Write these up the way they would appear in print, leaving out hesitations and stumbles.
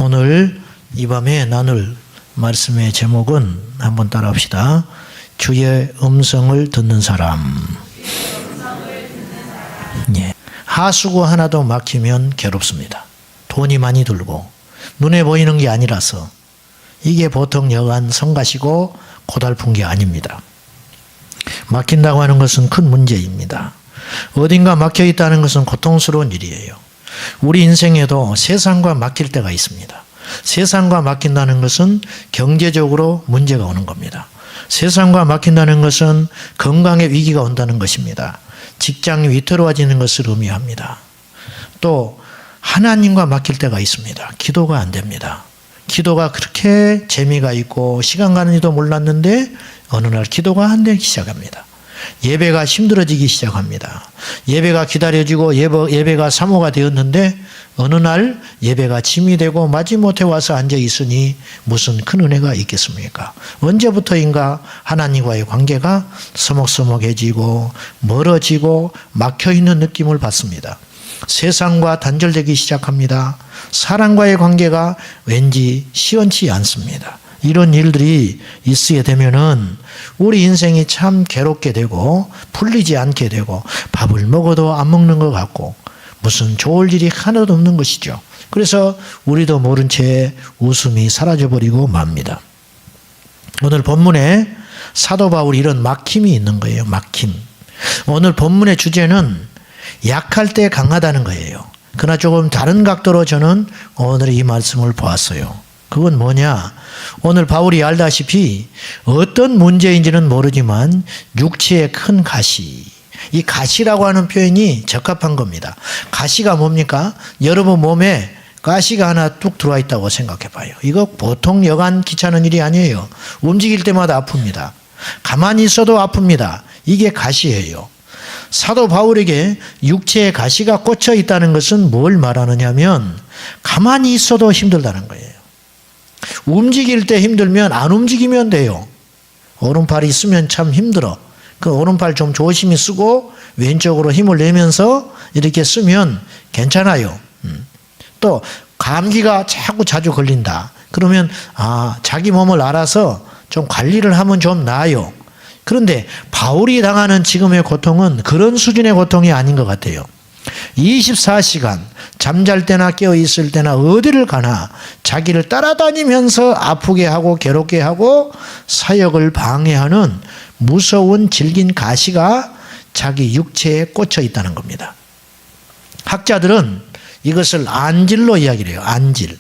오늘 이 밤에 나눌 말씀의 제목은 한번 따라합시다. 주의 음성을 듣는 사람. 예. 하수구 하나도 막히면 괴롭습니다. 돈이 많이 들고 눈에 보이는 게 아니라서 이게 보통 여간 성가시고 고달픈 게 아닙니다. 막힌다고 하는 것은 큰 문제입니다. 어딘가 막혀 있다는 것은 고통스러운 일이에요. 우리 인생에도 세상과 막힐 때가 있습니다. 세상과 막힌다는 것은 경제적으로 문제가 오는 겁니다. 세상과 막힌다는 것은 건강에 위기가 온다는 것입니다. 직장이 위태로워지는 것을 의미합니다. 또 하나님과 막힐 때가 있습니다. 기도가 안 됩니다. 기도가 그렇게 재미가 있고 시간 가는지도 몰랐는데 어느 날 기도가 안 되기 시작합니다. 예배가 힘들어지기 시작합니다. 예배가 기다려지고 예배가 사모가 되었는데 어느 날 예배가 짐이 되고 마지못해 와서 앉아 있으니 무슨 큰 은혜가 있겠습니까? 언제부터인가 하나님과의 관계가 서먹서먹해지고 멀어지고 막혀있는 느낌을 받습니다. 세상과 단절되기 시작합니다. 사람과의 관계가 왠지 시원치 않습니다. 이런 일들이 있게 되면은 우리 인생이 참 괴롭게 되고 풀리지 않게 되고 밥을 먹어도 안 먹는 것 같고 무슨 좋을 일이 하나도 없는 것이죠. 그래서 우리도 모른 채 웃음이 사라져버리고 맙니다. 오늘 본문에 사도 바울이 이런 막힘이 있는 거예요. 막힘. 오늘 본문의 주제는 약할 때 강하다는 거예요. 그러나 조금 다른 각도로 저는 오늘 이 말씀을 보았어요. 그건 뭐냐? 오늘 바울이 알다시피 어떤 문제인지는 모르지만 육체의 큰 가시, 이 가시라고 하는 표현이 적합한 겁니다. 가시가 뭡니까? 여러분 몸에 가시가 하나 뚝 들어와 있다고 생각해 봐요. 이거 보통 여간 귀찮은 일이 아니에요. 움직일 때마다 아픕니다. 가만히 있어도 아픕니다. 이게 가시예요. 사도 바울에게 육체의 가시가 꽂혀 있다는 것은 뭘 말하느냐면 가만히 있어도 힘들다는 거예요. 움직일 때 힘들면 안 움직이면 돼요. 오른팔이 쓰면 참 힘들어. 그 오른팔 좀 조심히 쓰고 왼쪽으로 힘을 내면서 이렇게 쓰면 괜찮아요. 또 감기가 자주 걸린다. 그러면 자기 몸을 알아서 좀 관리를 하면 좀 나아요. 그런데 바울이 당하는 지금의 고통은 그런 수준의 고통이 아닌 것 같아요. 24시간 잠잘 때나 깨어 있을 때나 어디를 가나 자기를 따라다니면서 아프게 하고 괴롭게 하고 사역을 방해하는 무서운 질긴 가시가 자기 육체에 꽂혀 있다는 겁니다. 학자들은 이것을 안질로 이야기를 해요. 안질.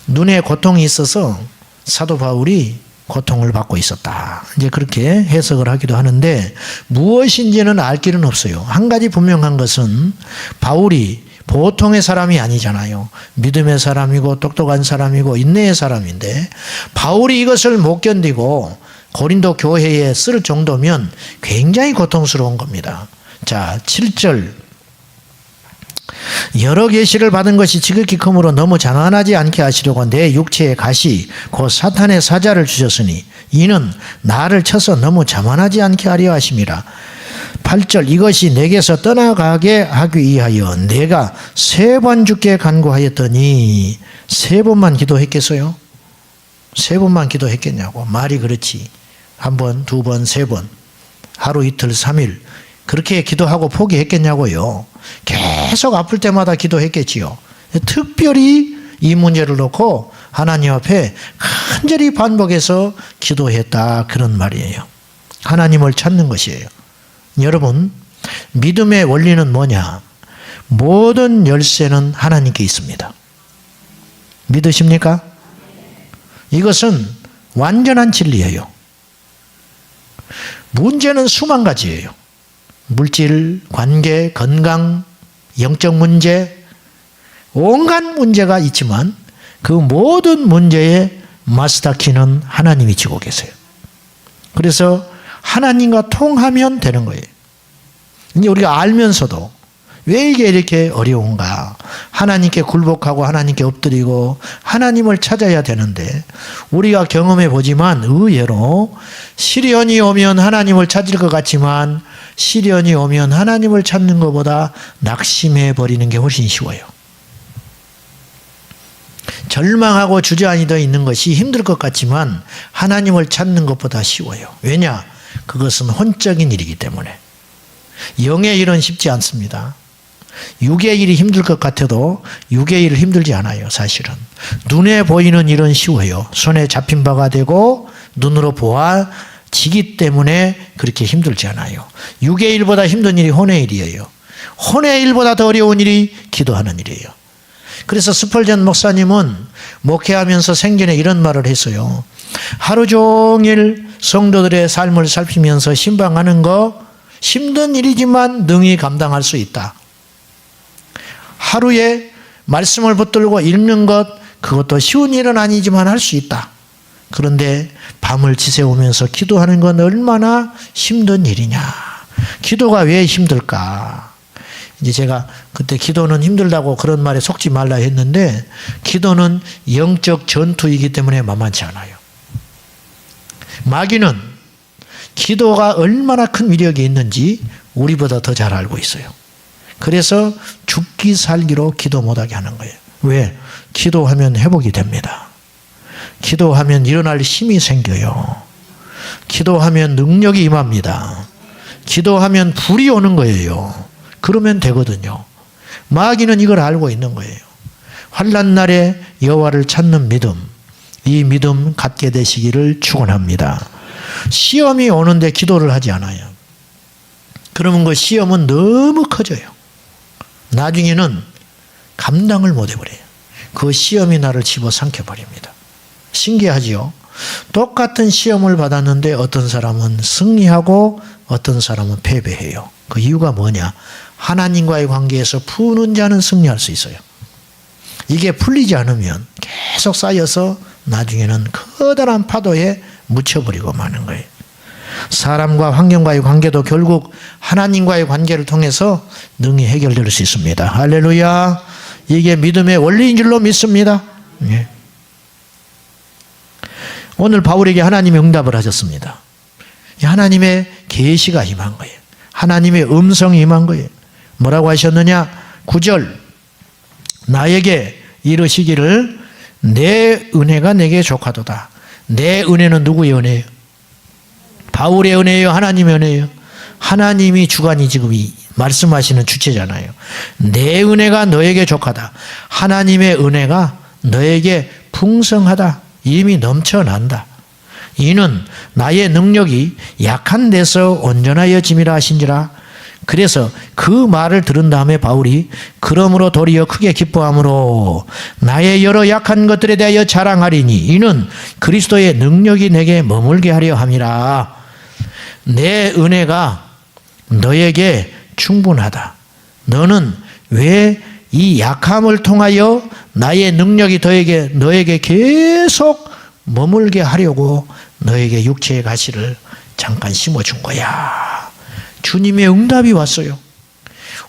눈에 고통이 있어서 사도 바울이 고통을 받고 있었다. 이제 그렇게 해석을 하기도 하는데 무엇인지는 알 길은 없어요. 한 가지 분명한 것은 바울이 보통의 사람이 아니잖아요. 믿음의 사람이고 똑똑한 사람이고 인내의 사람인데 바울이 이것을 못 견디고 고린도 교회에 쓸 정도면 굉장히 고통스러운 겁니다. 자, 7절. 여러 계시를 받은 것이 지극히 크므로 너무 자만하지 않게 하시려고 내 육체의 가시 곧 사탄의 사자를 주셨으니 이는 나를 쳐서 너무 자만하지 않게 하려 하심이라. 8절. 이것이 내게서 떠나가게 하기 위하여 내가 3번 주께 간구하였더니 3번만 기도했겠어요? 3번만 기도했겠냐고. 말이 그렇지. 1번, 2번, 3번 하루 이틀 3일 그렇게 기도하고 포기했겠냐고요. 계속 아플 때마다 기도했겠지요. 특별히 이 문제를 놓고 하나님 앞에 간절히 반복해서 기도했다. 그런 말이에요. 하나님을 찾는 것이에요. 여러분, 믿음의 원리는 뭐냐? 모든 열쇠는 하나님께 있습니다. 믿으십니까? 이것은 완전한 진리예요. 문제는 수만 가지예요. 물질, 관계, 건강, 영적 문제, 온갖 문제가 있지만 그 모든 문제의 마스터키는 하나님이 쥐고 계세요. 그래서 하나님과 통하면 되는 거예요. 이제 우리가 알면서도 왜 이게 이렇게 어려운가? 하나님께 굴복하고 하나님께 엎드리고 하나님을 찾아야 되는데 우리가 경험해 보지만 의외로 시련이 오면 하나님을 찾을 것 같지만 시련이 오면 하나님을 찾는 것보다 낙심해 버리는 게 훨씬 쉬워요. 절망하고 주저앉아 있는 것이 힘들 것 같지만 하나님을 찾는 것보다 쉬워요. 왜냐? 그것은 혼적인 일이기 때문에. 영의 일은 쉽지 않습니다. 육의 일이 힘들 것 같아도 육의 일은 힘들지 않아요. 사실은 눈에 보이는 일은 쉬워요. 손에 잡힌 바가 되고 눈으로 보아지기 때문에 그렇게 힘들지 않아요. 육의 일보다 힘든 일이 혼의 일이에요. 혼의 일보다 더 어려운 일이 기도하는 일이에요. 그래서 스펄전 목사님은 목회하면서 생전에 이런 말을 했어요. 하루 종일 성도들의 삶을 살피면서 신방하는 거 힘든 일이지만 능히 감당할 수 있다. 하루에 말씀을 붙들고 읽는 것, 그것도 쉬운 일은 아니지만 할 수 있다. 그런데 밤을 지새우면서 기도하는 건 얼마나 힘든 일이냐. 기도가 왜 힘들까? 이제 제가 그때 기도는 힘들다고 그런 말에 속지 말라 했는데, 기도는 영적 전투이기 때문에 만만치 않아요. 마귀는 기도가 얼마나 큰 위력이 있는지 우리보다 더 잘 알고 있어요. 그래서 죽기 살기로 기도 못하게 하는 거예요. 왜? 기도하면 회복이 됩니다. 기도하면 일어날 힘이 생겨요. 기도하면 능력이 임합니다. 기도하면 불이 오는 거예요. 그러면 되거든요. 마귀는 이걸 알고 있는 거예요. 환난 날에 여호와를 찾는 믿음, 이 믿음 갖게 되시기를 축원합니다. 시험이 오는데 기도를 하지 않아요. 그러면 그 시험은 너무 커져요. 나중에는 감당을 못 해버려요. 그 시험이 나를 집어삼켜버립니다. 신기하지요? 똑같은 시험을 받았는데 어떤 사람은 승리하고 어떤 사람은 패배해요. 그 이유가 뭐냐? 하나님과의 관계에서 푸는 자는 승리할 수 있어요. 이게 풀리지 않으면 계속 쌓여서 나중에는 커다란 파도에 묻혀버리고 마는 거예요. 사람과 환경과의 관계도 결국 하나님과의 관계를 통해서 능히 해결될 수 있습니다. 할렐루야. 이게 믿음의 원리인 줄로 믿습니다. 예. 오늘 바울에게 하나님이 응답을 하셨습니다. 하나님의 계시가 임한 거예요. 하나님의 음성이 임한 거예요. 뭐라고 하셨느냐? 9절 나에게 이르시기를 내 은혜가 내게 족하도다. 내 은혜는 누구의 은혜예요? 바울의 은혜예요? 하나님의 은혜예요? 하나님이 주관이 지금 말씀하시는 주체잖아요. 내 은혜가 너에게 족하다. 하나님의 은혜가 너에게 풍성하다. 이미 넘쳐난다. 이는 나의 능력이 약한 데서 온전하여 짐이라 하신지라. 그래서 그 말을 들은 다음에 바울이 그러므로 도리어 크게 기뻐함으로 나의 여러 약한 것들에 대하여 자랑하리니 이는 그리스도의 능력이 내게 머물게 하려 함이라. 내 은혜가 너에게 충분하다. 너는 왜 이 약함을 통하여 나의 능력이 너에게 계속 머물게 하려고 너에게 육체의 가시를 잠깐 심어준 거야. 주님의 응답이 왔어요.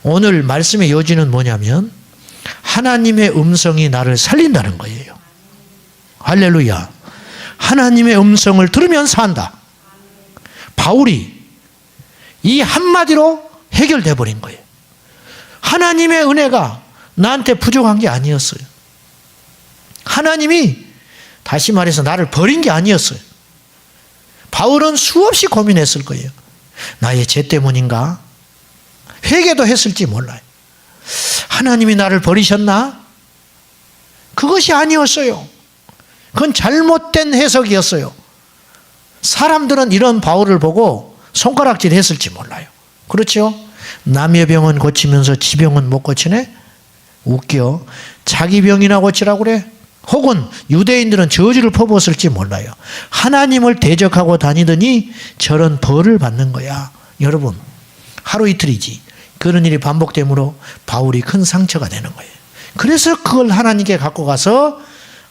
오늘 말씀의 요지는 뭐냐면 하나님의 음성이 나를 살린다는 거예요. 할렐루야. 하나님의 음성을 들으면 산다. 바울이 이 한마디로 해결돼 버린 거예요. 하나님의 은혜가 나한테 부족한 게 아니었어요. 하나님이 다시 말해서 나를 버린 게 아니었어요. 바울은 수없이 고민했을 거예요. 나의 죄 때문인가? 회개도 했을지 몰라요. 하나님이 나를 버리셨나? 그것이 아니었어요. 그건 잘못된 해석이었어요. 사람들은 이런 바울을 보고 손가락질 했을지 몰라요. 그렇죠? 남의 병은 고치면서 지 병은 못 고치네? 웃겨. 자기 병이나 고치라고 그래? 혹은 유대인들은 저주를 퍼부었을지 몰라요. 하나님을 대적하고 다니더니 저런 벌을 받는 거야. 여러분, 하루 이틀이지. 그런 일이 반복되므로 바울이 큰 상처가 되는 거예요. 그래서 그걸 하나님께 갖고 가서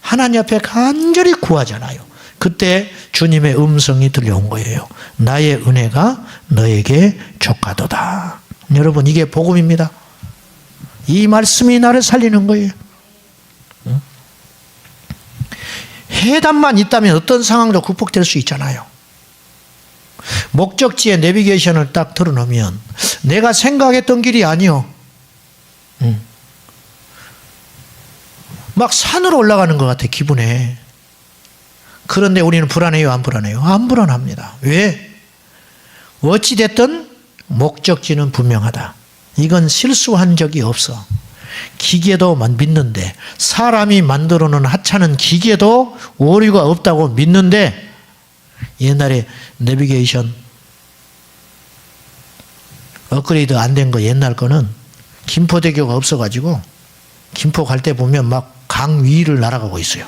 하나님 앞에 간절히 구하잖아요. 그때 주님의 음성이 들려온 거예요. 나의 은혜가 너에게 족하도다. 여러분, 이게 복음입니다. 이 말씀이 나를 살리는 거예요. 해답만 있다면 어떤 상황도 극복될 수 있잖아요. 목적지에 내비게이션을 딱 틀어놓으면 내가 생각했던 길이 아니요. 막 산으로 올라가는 것 같아, 기분에. 그런데 우리는 불안해요, 안 불안해요? 안 불안합니다. 왜? 어찌됐든 목적지는 분명하다. 이건 실수한 적이 없어. 기계도 믿는데, 사람이 만들어 놓은 하찮은 기계도 오류가 없다고 믿는데, 옛날에 내비게이션 업그레이드 안 된 거, 옛날 거는 김포대교가 없어가지고 김포 갈 때 보면 막 강 위를 날아가고 있어요.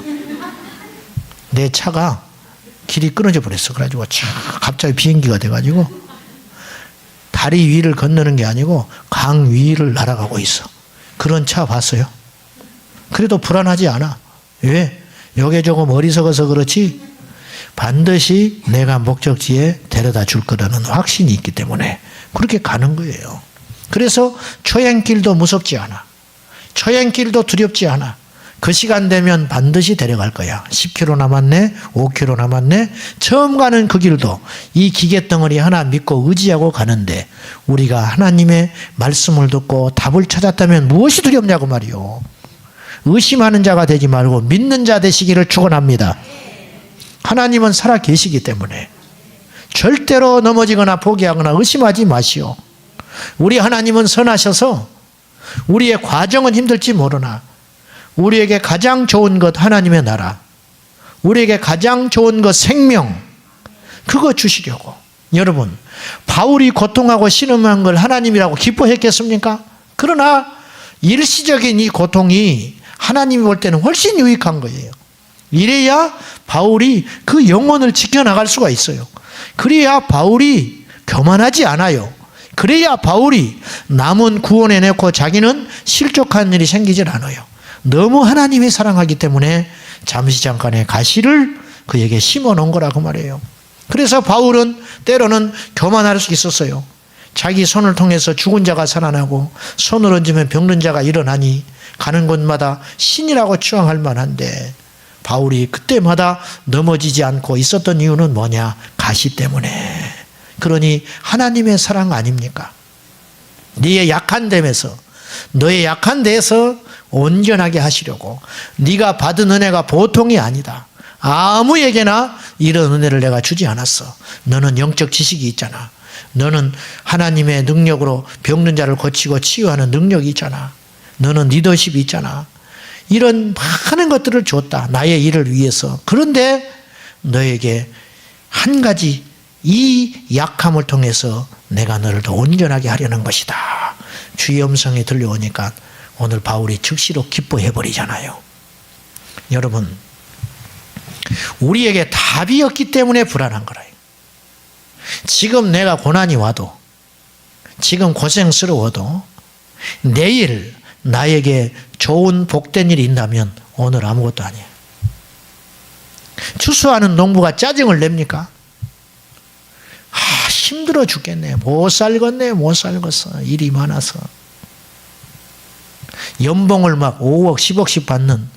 내 차가 길이 끊어져 버렸어. 그래가지고 갑자기 비행기가 돼가지고 다리 위를 건너는 게 아니고 강 위를 날아가고 있어. 그런 차 봤어요? 그래도 불안하지 않아. 왜? 요게 조금 어리석어서 그렇지 반드시 내가 목적지에 데려다 줄 거라는 확신이 있기 때문에 그렇게 가는 거예요. 그래서 초행길도 무섭지 않아. 초행길도 두렵지 않아. 그 시간 되면 반드시 데려갈 거야. 10km 남았네, 5km 남았네. 처음 가는 그 길도 이 기계덩어리 하나 믿고 의지하고 가는데 우리가 하나님의 말씀을 듣고 답을 찾았다면 무엇이 두렵냐고 말이요. 의심하는 자가 되지 말고 믿는 자 되시기를 축원합니다. 하나님은 살아 계시기 때문에 절대로 넘어지거나 포기하거나 의심하지 마시오. 우리 하나님은 선하셔서 우리의 과정은 힘들지 모르나 우리에게 가장 좋은 것 하나님의 나라, 우리에게 가장 좋은 것 생명, 그거 주시려고. 여러분, 바울이 고통하고 신음한 걸 하나님이라고 기뻐했겠습니까? 그러나 일시적인 이 고통이 하나님이 볼 때는 훨씬 유익한 거예요. 이래야 바울이 그 영혼을 지켜나갈 수가 있어요. 그래야 바울이 교만하지 않아요. 그래야 바울이 남은 구원해내고 자기는 실족한 일이 생기질 않아요. 너무 하나님이 사랑하기 때문에 잠시 잠깐의 가시를 그에게 심어놓은 거라고 말해요. 그래서 바울은 때로는 교만할 수 있었어요. 자기 손을 통해서 죽은 자가 살아나고 손을 얹으면 병든 자가 일어나니 가는 곳마다 신이라고 추앙할 만한데 바울이 그때마다 넘어지지 않고 있었던 이유는 뭐냐? 가시 때문에. 그러니 하나님의 사랑 아닙니까? 네의 약한 데에서, 너의 약한 데에서 온전하게 하시려고. 네가 받은 은혜가 보통이 아니다. 아무에게나 이런 은혜를 내가 주지 않았어. 너는 영적 지식이 있잖아. 너는 하나님의 능력으로 병든 자를 고치고 치유하는 능력이 있잖아. 너는 리더십이 있잖아. 이런 많은 것들을 줬다. 나의 일을 위해서. 그런데 너에게 한 가지, 이 약함을 통해서 내가 너를 더 온전하게 하려는 것이다. 주의 음성이 들려오니까 오늘 바울이 즉시로 기뻐해버리잖아요. 여러분, 우리에게 답이 없기 때문에 불안한 거라요. 지금 내가 고난이 와도, 지금 고생스러워도 내일 나에게 좋은 복된 일이 있다면 오늘 아무것도 아니에요. 추수하는 농부가 짜증을 냅니까? 힘들어 죽겠네. 못 살겠네. 못 살겠어. 일이 많아서. 연봉을 막 5억, 10억씩 받는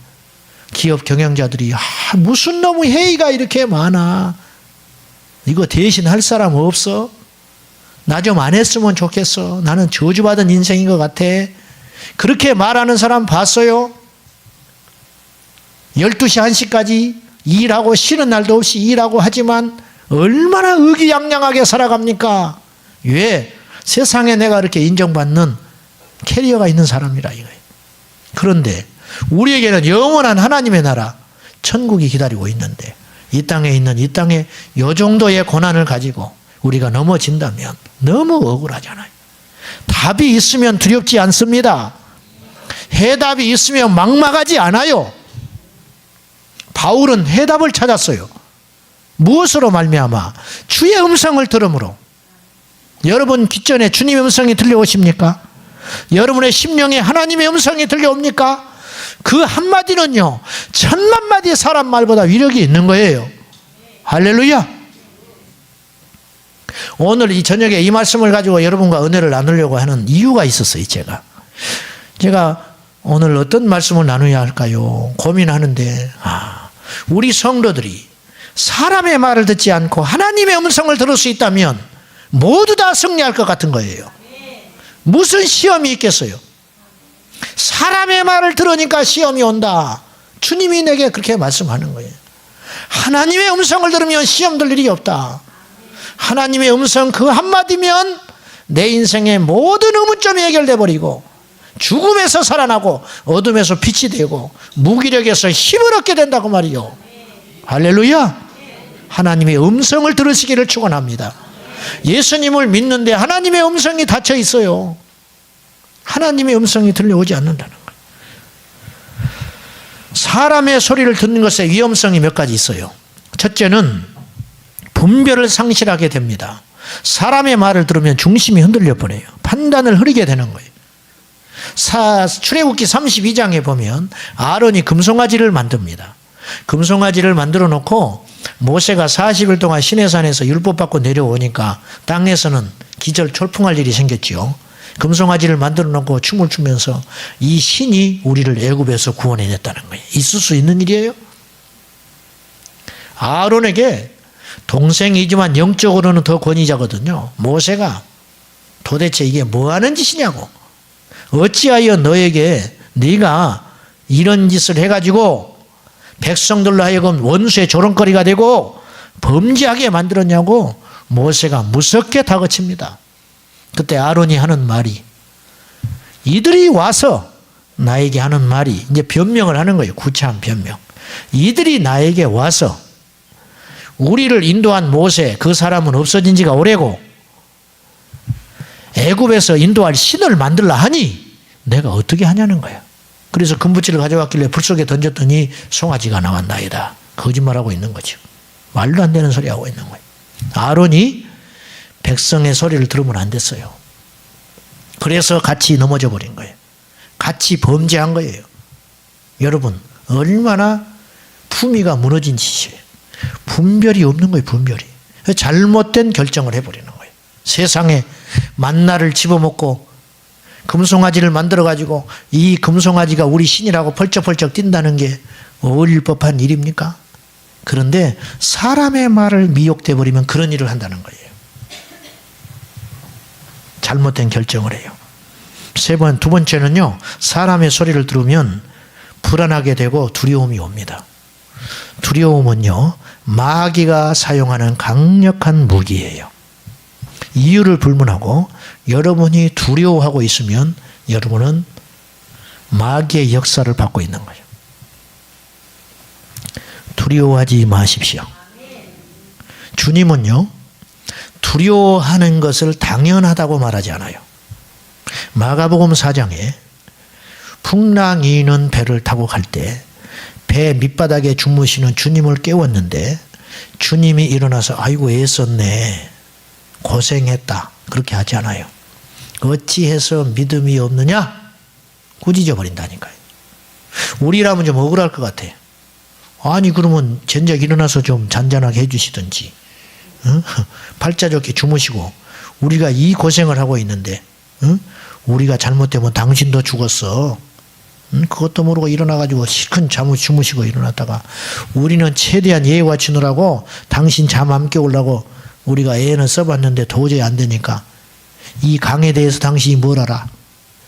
기업 경영자들이 무슨 놈의 회의가 이렇게 많아. 이거 대신 할 사람 없어? 나 좀 안 했으면 좋겠어. 나는 저주받은 인생인 것 같아. 그렇게 말하는 사람 봤어요? 12시, 1시까지 일하고 쉬는 날도 없이 일하고 하지만 얼마나 의기양양하게 살아갑니까? 왜? 세상에 내가 이렇게 인정받는 캐리어가 있는 사람이라 이거예요. 그런데 우리에게는 영원한 하나님의 나라, 천국이 기다리고 있는데 이 땅에 있는 이 땅에 이 정도의 고난을 가지고 우리가 넘어진다면 너무 억울하잖아요. 답이 있으면 두렵지 않습니다. 해답이 있으면 막막하지 않아요. 바울은 해답을 찾았어요. 무엇으로 말미암아? 주의 음성을 들음으로. 여러분 귓전에 주님의 음성이 들려오십니까? 여러분의 심령에 하나님의 음성이 들려옵니까? 그 한마디는요 1000만마디 사람 말보다 위력이 있는 거예요. 할렐루야. 오늘 이 저녁에 이 말씀을 가지고 여러분과 은혜를 나누려고 하는 이유가 있었어요. 제가 오늘 어떤 말씀을 나누어야 할까요? 고민하는데 우리 성도들이 사람의 말을 듣지 않고 하나님의 음성을 들을 수 있다면 모두 다 승리할 것 같은 거예요. 무슨 시험이 있겠어요? 사람의 말을 들으니까 시험이 온다. 주님이 내게 그렇게 말씀하는 거예요. 하나님의 음성을 들으면 시험 들 일이 없다. 하나님의 음성 그 한마디면 내 인생의 모든 의문점이 해결돼 버리고 죽음에서 살아나고 어둠에서 빛이 되고 무기력에서 힘을 얻게 된다고 말이요. 할렐루야. 하나님의 음성을 들으시기를 축원합니다. 예수님을 믿는데 하나님의 음성이 닫혀 있어요. 하나님의 음성이 들려오지 않는다는 거예요. 사람의 소리를 듣는 것의 위험성이 몇 가지 있어요. 첫째는 분별을 상실하게 됩니다. 사람의 말을 들으면 중심이 흔들려 버려요. 판단을 흐리게 되는 거예요. 출애굽기 32장에 보면 아론이 금송아지를 만듭니다. 금송아지를 만들어 놓고 모세가 40일 동안 시내산에서 율법 받고 내려오니까 땅에서는 기절초풍할 일이 생겼지요. 금송아지를 만들어 놓고 춤을 추면서 이 신이 우리를 애굽에서 구원해냈다는 거예요. 있을 수 있는 일이에요. 아론에게 동생이지만 영적으로는 더 권위자거든요. 모세가 도대체 이게 뭐하는 짓이냐고. 어찌하여 너에게 네가 이런 짓을 해가지고 백성들로 하여금 원수의 조롱거리가 되고 범죄하게 만들었냐고 모세가 무섭게 다그칩니다. 그때 아론이 하는 말이, 이들이 와서 나에게 하는 말이, 이제 변명을 하는 거예요. 구차한 변명. 이들이 나에게 와서 우리를 인도한 모세, 그 사람은 없어진 지가 오래고 애굽에서 인도할 신을 만들라 하니 내가 어떻게 하냐는 거야. 그래서 금붙이를 가져왔길래 불 속에 던졌더니 송아지가 나왔나이다. 거짓말하고 있는 거죠. 말도 안 되는 소리 하고 있는 거예요. 아론이 백성의 소리를 들으면 안 됐어요. 그래서 같이 넘어져 버린 거예요. 같이 범죄한 거예요. 여러분, 얼마나 품위가 무너진 짓이에요. 분별이 없는 거예요. 분별이. 잘못된 결정을 해버리는 거예요. 세상에 만나를 집어먹고 금송아지를 만들어가지고 이 금송아지가 우리 신이라고 펄쩍펄쩍 뛴다는 게 어울릴 법한 일입니까? 그런데 사람의 말을 미혹돼 버리면 그런 일을 한다는 거예요. 잘못된 결정을 해요. 두 번째는요, 사람의 소리를 들으면 불안하게 되고 두려움이 옵니다. 두려움은요, 마귀가 사용하는 강력한 무기예요. 이유를 불문하고 여러분이 두려워하고 있으면 여러분은 마귀의 역사를 받고 있는 거예요. 두려워하지 마십시오. 주님은요, 두려워하는 것을 당연하다고 말하지 않아요. 마가복음 4장에 풍랑이는 배를 타고 갈 때 배 밑바닥에 주무시는 주님을 깨웠는데 주님이 일어나서 아이고 애썼네, 고생했다, 그렇게 하지 않아요. 어찌해서 믿음이 없느냐? 꾸짖어 버린다니까요. 우리라면 좀 억울할 것 같아요. 아니 그러면 전작 일어나서 좀 잔잔하게 해주시든지, 팔자 좋게 주무시고 우리가 이 고생을 하고 있는데 우리가 잘못되면 당신도 죽었어. 그것도 모르고 일어나가지고 실컷 잠을 주무시고 일어났다가 우리는 최대한 예의 갖추느라고 당신 잠 안 깨우려고 우리가 애는 써봤는데 도저히 안 되니까 이 강에 대해서 당신이 뭘 알아?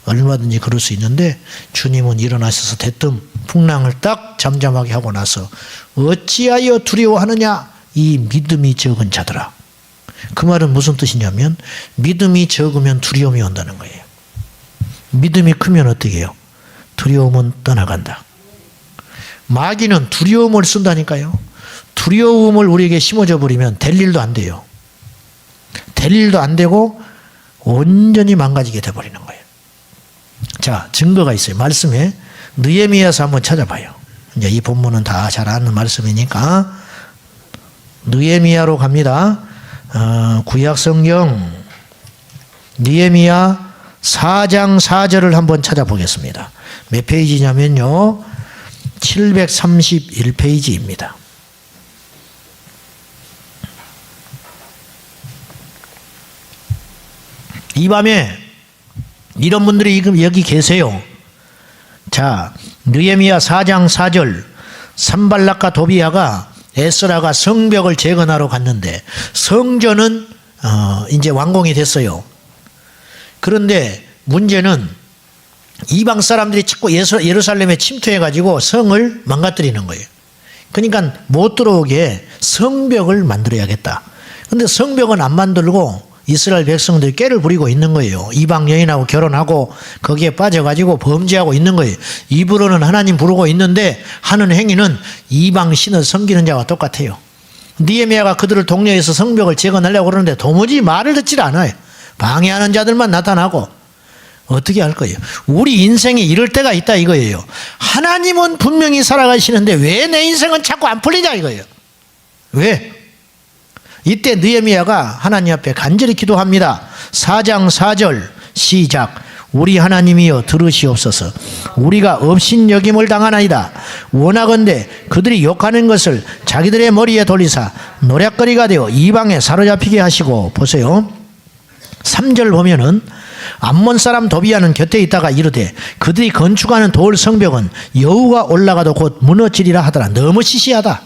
얼마든지 그럴 수 있는데 주님은 일어나셔서 대뜸 풍랑을 딱 잠잠하게 하고 나서 어찌하여 두려워하느냐? 이 믿음이 적은 자들아. 그 말은 무슨 뜻이냐면 믿음이 적으면 두려움이 온다는 거예요. 믿음이 크면 어떻게 해요? 두려움은 떠나간다. 마귀는 두려움을 쓴다니까요. 두려움을 우리에게 심어줘 버리면 될 일도 안 돼요. 될 일도 안 되고 온전히 망가지게 돼버리는 거예요. 자, 증거가 있어요. 말씀에 느헤미야서 한번 찾아봐요. 이제 이 본문은 다 잘 아는 말씀이니까 느헤미야로 갑니다. 구약성경 느헤미야 4장 4절을 한번 찾아보겠습니다. 몇 페이지냐면요, 731페이지입니다. 이 밤에 이런 분들이 여기 계세요. 자, 느헤미야 4장 4절. 산발락과 도비야가 에스라가 성벽을 재건하러 갔는데 성전은 이제 완공이 됐어요. 그런데 문제는 이방 사람들이 자꾸 예루살렘에 침투해가지고 성을 망가뜨리는 거예요. 그러니까 못 들어오게 성벽을 만들어야겠다. 근데 성벽은 안 만들고 이스라엘 백성들이 꾀를 부리고 있는 거예요. 이방 여인하고 결혼하고 거기에 빠져가지고 범죄하고 있는 거예요. 입으로는 하나님 부르고 있는데 하는 행위는 이방 신을 섬기는 자와 똑같아요. 느헤미야가 그들을 독려해서 성벽을 재건하려고 그러는데 도무지 말을 듣질 않아요. 방해하는 자들만 나타나고 어떻게 할 거예요? 우리 인생에 이럴 때가 있다 이거예요. 하나님은 분명히 살아가시는데 왜 내 인생은 자꾸 안 풀리냐 이거예요. 왜? 이때 느헤미야가 하나님 앞에 간절히 기도합니다. 4장 4절 시작. 우리 하나님이여 들으시옵소서. 우리가 업신여김을 당하나이다. 원하건대 그들이 욕하는 것을 자기들의 머리에 돌리사 노략거리가 되어 이방에 사로잡히게 하시고. 보세요. 3절 보면은 암몬 사람 도비아는 곁에 있다가 이르되 그들이 건축하는 돌 성벽은 여우가 올라가도 곧 무너지리라 하더라. 너무 시시하다.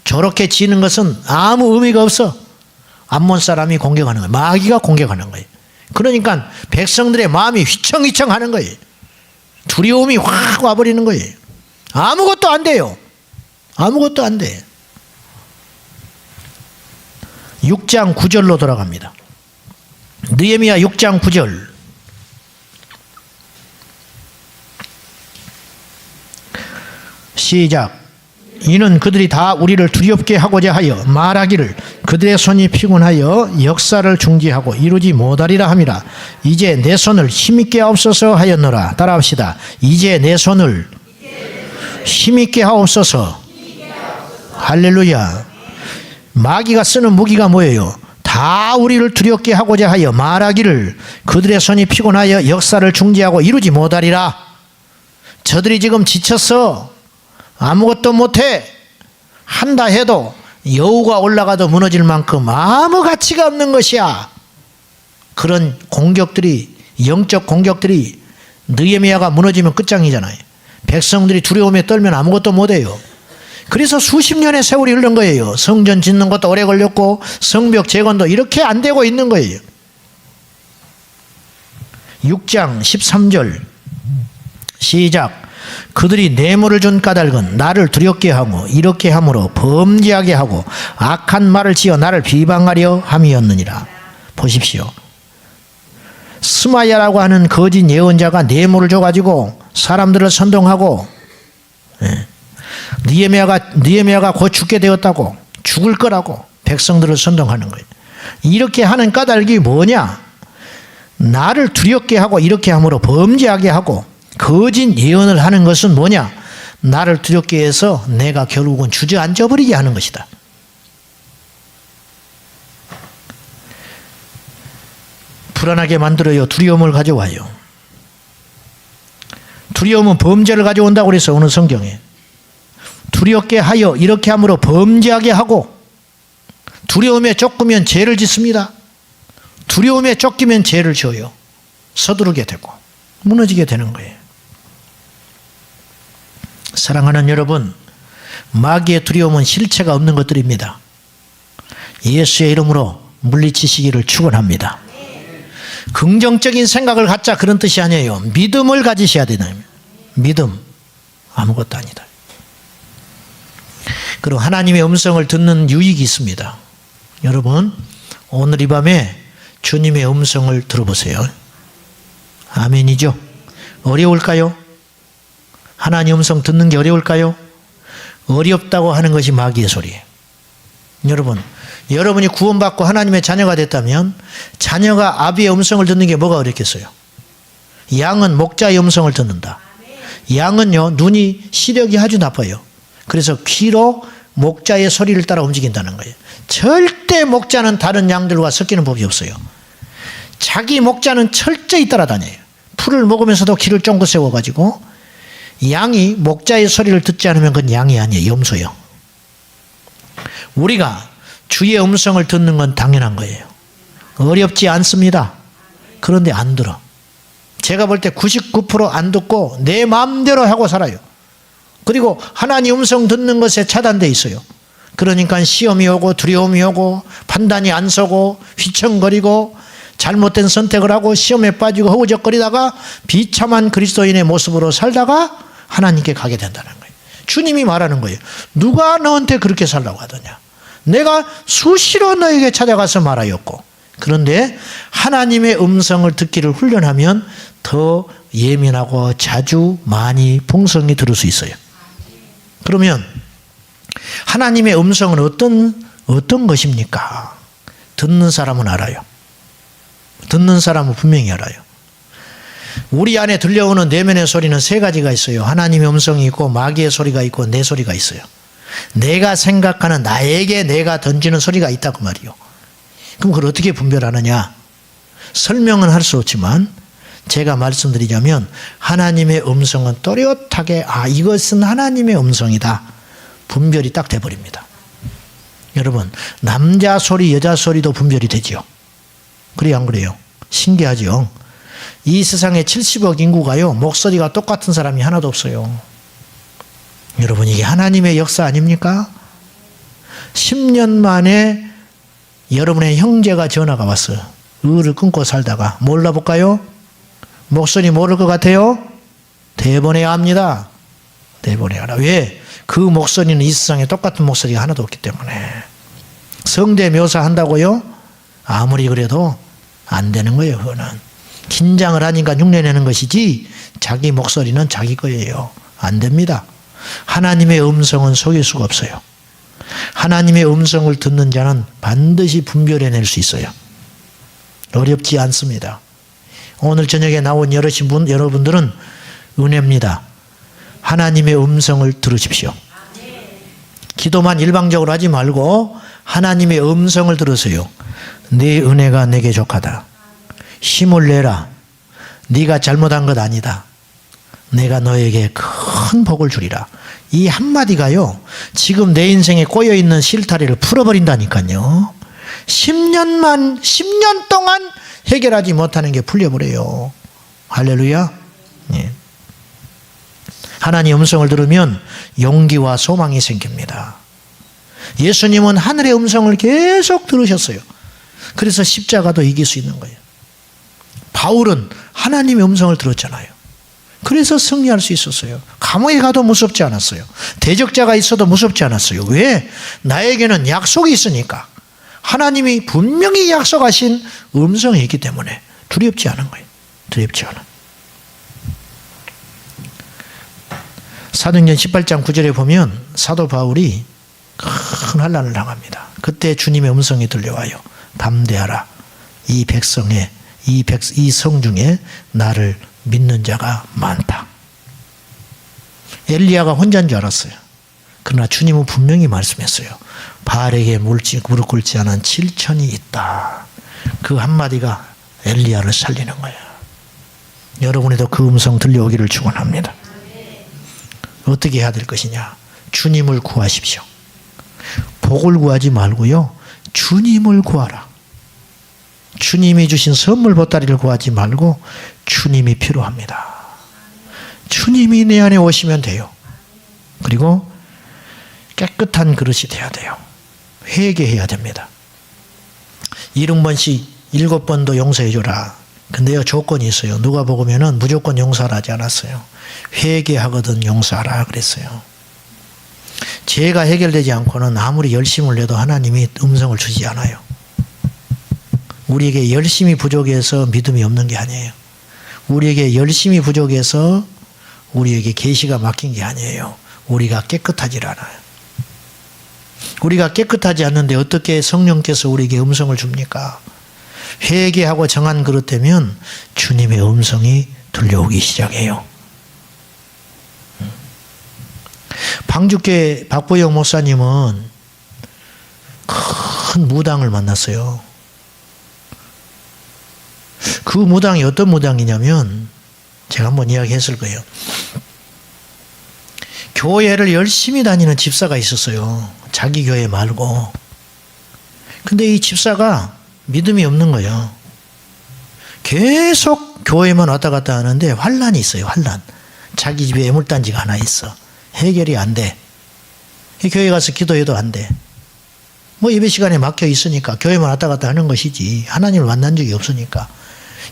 저렇게 지는 것은 아무 의미가 없어. 암몬 사람이 공격하는 거예요. 마귀가 공격하는 거예요. 그러니까 백성들의 마음이 휘청휘청 하는 거예요. 두려움이 확 와버리는 거예요. 아무것도 안 돼요. 아무것도 안 돼. 6장 9절로 돌아갑니다. 느헤미야 6장 9절. 시작. 이는 그들이 다 우리를 두렵게 하고자 하여 말하기를 그들의 손이 피곤하여 역사를 중지하고 이루지 못하리라 함이라. 이제 내 손을 힘있게 하옵소서 하였노라. 따라합시다. 이제 내 손을 힘있게 하옵소서. 할렐루야. 마귀가 쓰는 무기가 뭐예요? 다 우리를 두렵게 하고자 하여 말하기를 그들의 손이 피곤하여 역사를 중지하고 이루지 못하리라. 저들이 지금 지쳤어. 아무것도 못해. 한다 해도 여우가 올라가도 무너질 만큼 아무 가치가 없는 것이야. 그런 공격들이, 영적 공격들이, 느헤미야가 무너지면 끝장이잖아요. 백성들이 두려움에 떨면 아무것도 못해요. 그래서 수십 년의 세월이 흐른 거예요. 성전 짓는 것도 오래 걸렸고 성벽 재건도 이렇게 안 되고 있는 거예요. 6장 13절 시작. 그들이 뇌물을 준 까닭은 나를 두렵게 하고 이렇게 함으로 범죄하게 하고 악한 말을 지어 나를 비방하려 함이었느니라. 보십시오. 스마야라고 하는 거짓 예언자가 뇌물을 줘가지고 사람들을 선동하고, 느헤미야가 곧 죽게 되었다고, 죽을 거라고 백성들을 선동하는 거예요. 이렇게 하는 까닭이 뭐냐? 나를 두렵게 하고 이렇게 함으로 범죄하게 하고 거짓 예언을 하는 것은 뭐냐? 나를 두렵게 해서 내가 결국은 주저앉아 버리게 하는 것이다. 불안하게 만들어요. 두려움을 가져와요. 두려움은 범죄를 가져온다고 그래서 오늘 성경에 두렵게 하여 이렇게 함으로 범죄하게 하고, 두려움에 쫓기면 죄를 짓습니다. 두려움에 쫓기면 죄를 지어요. 서두르게 되고 무너지게 되는 거예요. 사랑하는 여러분, 마귀의 두려움은 실체가 없는 것들입니다. 예수의 이름으로 물리치시기를 축원합니다. 긍정적인 생각을 갖자 그런 뜻이 아니에요. 믿음을 가지셔야 되나요? 믿음. 아무것도 아니다. 그리고 하나님의 음성을 듣는 유익이 있습니다. 여러분, 오늘 이 밤에 주님의 음성을 들어보세요. 아멘이죠? 어려울까요? 하나님 음성 듣는 게 어려울까요? 어렵다고 하는 것이 마귀의 소리예요. 여러분, 여러분이 구원받고 하나님의 자녀가 됐다면 자녀가 아비의 음성을 듣는 게 뭐가 어렵겠어요? 양은 목자의 음성을 듣는다. 양은요, 눈이 시력이 아주 나빠요. 그래서 귀로 목자의 소리를 따라 움직인다는 거예요. 절대 목자는 다른 양들과 섞이는 법이 없어요. 자기 목자는 철저히 따라다녀요. 풀을 먹으면서도 귀를 쫑긋 세워가지고, 양이 목자의 소리를 듣지 않으면 그건 양이 아니에요. 염소요. 우리가 주의 음성을 듣는 건 당연한 거예요. 어렵지 않습니다. 그런데 안 들어. 제가 볼 때 99% 안 듣고 내 마음대로 하고 살아요. 그리고 하나님 음성 듣는 것에 차단되어 있어요. 그러니까 시험이 오고 두려움이 오고 판단이 안 서고 휘청거리고 잘못된 선택을 하고 시험에 빠지고 허우적거리다가 비참한 그리스도인의 모습으로 살다가 하나님께 가게 된다는 거예요. 주님이 말하는 거예요. 누가 너한테 그렇게 살라고 하더냐. 내가 수시로 너에게 찾아가서 말하였고, 그런데 하나님의 음성을 듣기를 훈련하면 더 예민하고 자주 많이 풍성히 들을 수 있어요. 그러면 하나님의 음성은 어떤 것입니까? 듣는 사람은 알아요. 듣는 사람은 분명히 알아요. 우리 안에 들려오는 내면의 소리는 세 가지가 있어요. 하나님의 음성이 있고 마귀의 소리가 있고 내 소리가 있어요. 내가 생각하는 나에게 내가 던지는 소리가 있다고 말이요. 그럼 그걸 어떻게 분별하느냐? 설명은 할 수 없지만 제가 말씀드리자면 하나님의 음성은 또렷하게 이것은 하나님의 음성이다. 분별이 딱 돼버립니다. 여러분, 남자 소리 여자 소리도 분별이 되지요. 그래요 안 그래요? 신기하죠. 이 세상에 70억 인구가요 목소리가 똑같은 사람이 하나도 없어요. 여러분, 이게 하나님의 역사 아닙니까? 10년 만에 여러분의 형제가 전화가 왔어요. 의를 끊고 살다가 몰라볼까요? 목소리 모를 것 같아요? 대번해야 합니다. 대번해야 하라. 왜? 그 목소리는 이 세상에 똑같은 목소리가 하나도 없기 때문에. 성대 묘사한다고요? 아무리 그래도 안 되는 거예요. 그거는 긴장을 하니까 흉내내는 것이지 자기 목소리는 자기 거예요. 안 됩니다. 하나님의 음성은 속일 수가 없어요. 하나님의 음성을 듣는 자는 반드시 분별해낼 수 있어요. 어렵지 않습니다. 오늘 저녁에 나온 여러분들은 은혜입니다. 하나님의 음성을 들으십시오. 기도만 일방적으로 하지 말고 하나님의 음성을 들으세요. 네 은혜가 내게 족하다. 힘을 내라. 네가 잘못한 것 아니다. 내가 너에게 큰 복을 주리라. 이 한마디가요 지금 내 인생에 꼬여있는 실타래를 풀어버린다니까요. 10년 동안 해결하지 못하는 게 풀려버려요. 할렐루야. 예. 하나님 음성을 들으면 용기와 소망이 생깁니다. 예수님은 하늘의 음성을 계속 들으셨어요. 그래서 십자가도 이길 수 있는 거예요. 바울은 하나님의 음성을 들었잖아요. 그래서 승리할 수 있었어요. 감옥에 가도 무섭지 않았어요. 대적자가 있어도 무섭지 않았어요. 왜? 나에게는 약속이 있으니까. 하나님이 분명히 약속하신 음성이 있기 때문에 두렵지 않은 거예요. 두렵지 않아. 사도행전 18장 9절에 보면 사도 바울이 큰 환난을 당합니다. 그때 주님의 음성이 들려와요. 담대하라. 이 백성에 이 성 중에 나를 믿는 자가 많다. 엘리야가 혼자인 줄 알았어요. 그러나 주님은 분명히 말씀했어요. 바알에게 무릎 꿇지 않은 7천이 있다. 그 한마디가 엘리야를 살리는 거예요. 여러분에도 그 음성 들려오기를 축원합니다. 어떻게 해야 될 것이냐? 주님을 구하십시오. 복을 구하지 말고요. 주님을 구하라. 주님이 주신 선물 보따리를 구하지 말고 주님이 필요합니다. 주님이 내 안에 오시면 돼요. 그리고 깨끗한 그릇이 돼야 돼요. 회개해야 됩니다. 70번씩 7번도 용서해 줘라. 근데요 조건이 있어요. 누가복음에는 무조건 용서를 하지 않았어요. 회개하거든 용서하라 그랬어요. 죄가 해결되지 않고는 아무리 열심을 내도 하나님이 음성을 주지 않아요. 우리에게 열심이 부족해서 믿음이 없는 게 아니에요. 우리에게 열심이 부족해서 우리에게 계시가 막힌 게 아니에요. 우리가 깨끗하지 않아요. 우리가 깨끗하지 않는데 어떻게 성령께서 우리에게 음성을 줍니까? 회개하고 정한 그릇 되면 주님의 음성이 들려오기 시작해요. 방주교 박보영 목사님은 큰 무당을 만났어요. 그 무당이 어떤 무당이냐면 제가 한번 이야기했을 거예요. 교회를 열심히 다니는 집사가 있었어요. 자기 교회 말고. 근데 이 집사가 믿음이 없는 거예요. 계속 교회만 왔다 갔다 하는데 환란이 있어요. 환란. 자기 집에 애물단지가 하나 있어. 해결이 안 돼. 교회 가서 기도해도 안 돼. 뭐 예배 시간에 막혀 있으니까 교회만 왔다 갔다 하는 것이지 하나님을 만난 적이 없으니까.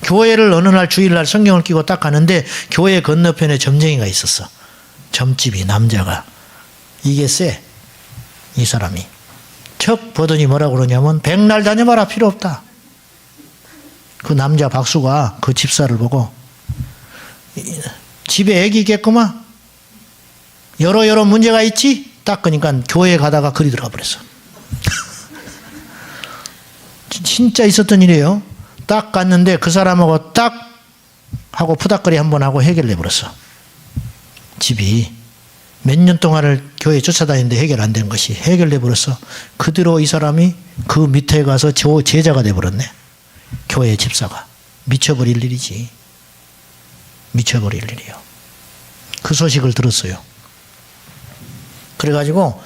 교회를 어느 날 주일날 성경을 끼고 딱 가는데 교회 건너편에 점쟁이가 있었어. 점집이 남자가. 이게 쎄. 이 사람이. 척 보더니 뭐라고 그러냐면 백날 다녀봐라 필요 없다. 그 남자 박수가 그 집사를 보고 집에 애기 있겠구만. 여러 문제가 있지? 딱 그러니까 교회에 가다가 그리 들어가 버렸어. 진짜 있었던 일이에요. 딱 갔는데 그 사람하고 딱 하고 푸닥거리 한번 하고 해결해 버렸어. 집이 몇 년 동안을 교회에 쫓아다니는데 해결 안 된 것이 해결돼 버렸어. 그대로 이 사람이 그 밑에 가서 제자가 돼 버렸네. 교회 집사가. 미쳐버릴 일이지. 미쳐버릴 일이요. 그 소식을 들었어요. 그래가지고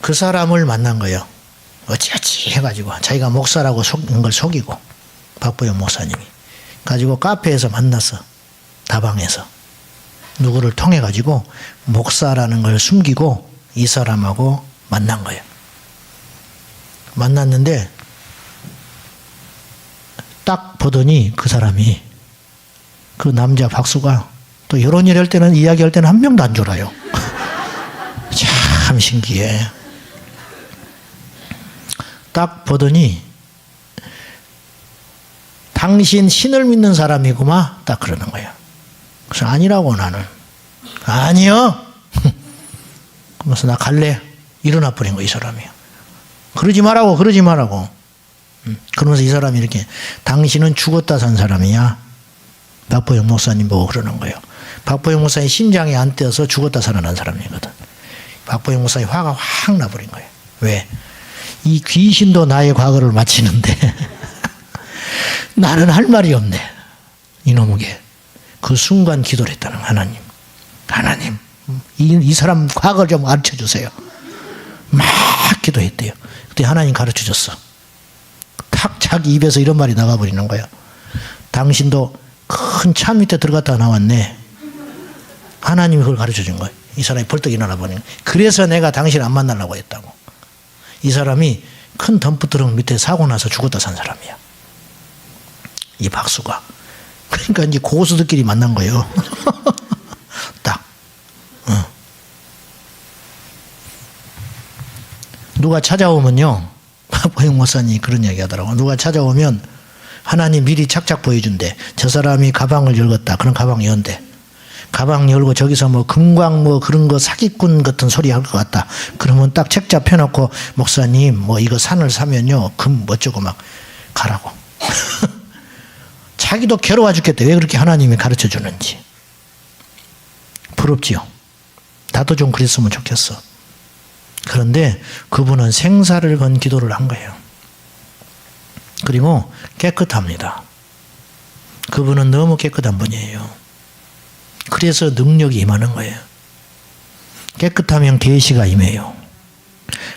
그 사람을 만난 거예요. 어찌어찌 해가지고 자기가 목사라고 속인 걸 속이고 박보영 목사님이 가지고 카페에서 만났어. 다방에서 누구를 통해 가지고 목사라는 걸 숨기고 이 사람하고 만난 거예요. 만났는데 딱 보더니 그 사람이 그 남자 박수가 또 이런 일 할 때는 이야기할 때는 한 명도 안 졸아요. 참 신기해. 딱 보더니 당신 신을 믿는 사람이구만 딱 그러는 거예요. 그래서 아니라고 나는. 아니요. 그래서 나 갈래. 일어나 버린 거 이 사람이. 그러지 말라고 그러지 말라고. 그러면서 이 사람이 이렇게 당신은 죽었다 산 사람이야. 박보영 목사님 보고 그러는 거예요. 박보영 목사님 심장이 안 뛰어서 죽었다 살아난 사람이거든. 박보영 목사님 화가 확 나버린 거예요. 왜? 이 귀신도 나의 과거를 맞히는데 나는 할 말이 없네. 이놈에게. 그 순간 기도를 했다는 하나님. 하나님, 이 사람 과거를 좀 가르쳐 주세요. 막 기도했대요. 그때 하나님 가르쳐 줬어. 탁 자기 입에서 이런 말이 나가버리는 거야. 당신도 큰 차 밑에 들어갔다 나왔네. 하나님이 그걸 가르쳐 준 거예요. 이 사람이 벌떡 일어나 버리는 거예요. 그래서 내가 당신 안 만나려고 했다고. 이 사람이 큰 덤프트럭 밑에 사고 나서 죽었다 산 사람이야. 이 박수가. 그러니까 이제 고수들끼리 만난 거예요. 딱. 누가 찾아오면요. 박보영 목사님이 그런 얘기 하더라고. 누가 찾아오면 하나님 미리 착착 보여준대. 저 사람이 가방을 열었다. 그런 가방 연대. 가방 열고 저기서 뭐 금광 뭐 그런 거 사기꾼 같은 소리 할 것 같다. 그러면 딱 책자 펴놓고 목사님 뭐 이거 산을 사면요. 금 어쩌고 막 가라고. 자기도 괴로워 죽겠대. 왜 그렇게 하나님이 가르쳐 주는지. 부럽지요. 나도 좀 그랬으면 좋겠어. 그런데 그분은 생사를 건 기도를 한 거예요. 그리고 깨끗합니다. 그분은 너무 깨끗한 분이에요. 그래서 능력이 임하는 거예요. 깨끗하면 계시가 임해요.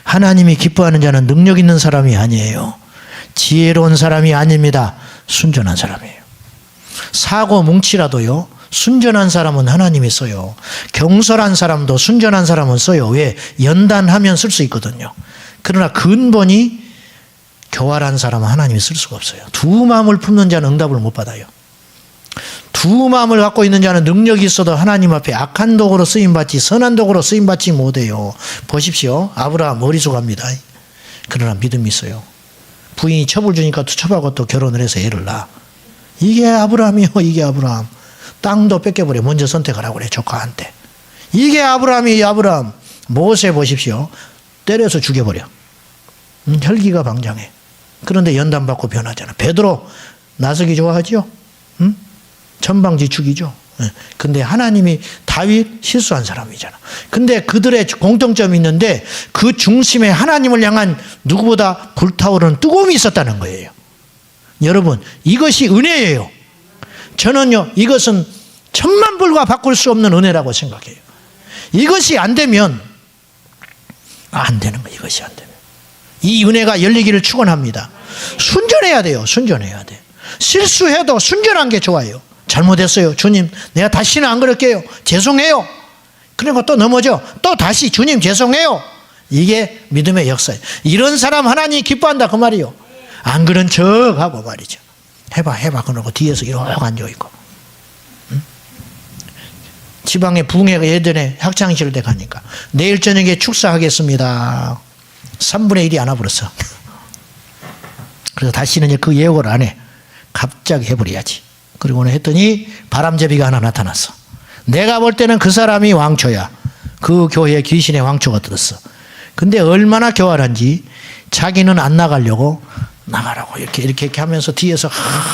하나님이 기뻐하는 자는 능력 있는 사람이 아니에요. 지혜로운 사람이 아닙니다. 순전한 사람이에요. 사고 뭉치라도요. 순전한 사람은 하나님이 써요. 경솔한 사람도 순전한 사람은 써요. 왜? 연단하면 쓸 수 있거든요. 그러나 근본이 교활한 사람은 하나님이 쓸 수가 없어요. 두 마음을 품는 자는 응답을 못 받아요. 두 마음을 갖고 있는 자는 능력이 있어도 하나님 앞에 악한 도구로 쓰임받지 선한 도구로 쓰임받지 못해요. 보십시오. 아브라함 머리속합니다. 그러나 믿음이 있어요. 부인이 첩을 주니까 또 첩하고 또 결혼을 해서 애를 낳아. 이게 아브라함이요. 이게 아브라함. 땅도 뺏겨버려. 먼저 선택하라고 그래. 조카한테. 이게 아브라함이에요. 아브라함. 모세 보십시오. 때려서 죽여버려. 혈기가 방장해. 그런데 연단받고 변하잖아. 베드로 나서기 좋아하지요. 천방지축이죠. 근데 하나님이 다윗 실수한 사람이잖아. 근데 그들의 공통점이 있는데 그 중심에 하나님을 향한 누구보다 불타오르는 뜨거움이 있었다는 거예요. 여러분, 이것이 은혜예요. 저는요, 이것은 천만불과 바꿀 수 없는 은혜라고 생각해요. 이것이 안 되면 안 되는 거예요. 이것이 안 되면. 이 은혜가 열리기를 축원합니다. 순전해야 돼요. 순전해야 돼. 실수해도 순전한 게 좋아요. 잘못했어요. 주님, 내가 다시는 안 그럴게요. 죄송해요. 그리고 또 넘어져. 또 다시 주님 죄송해요. 이게 믿음의 역사예요. 이런 사람 하나님이 기뻐한다 그 말이요. 안 그런 척하고 말이죠. 해봐 그러고 뒤에서 이러고 앉아있고. 응? 지방에 붕해가 예전에 학창시절 때 가니까 내일 저녁에 축사하겠습니다. 3분의 1이 안 와버렸어. 그래서 다시는 이제 그 예고를 안 해. 갑자기 해버려야지. 그리고는 했더니 바람잡이가 하나 나타났어. 내가 볼 때는 그 사람이 왕초야. 그 교회에 귀신의 왕초가 들었어. 근데 얼마나 교활한지 자기는 안 나가려고 나가라고 이렇게 하면서 뒤에서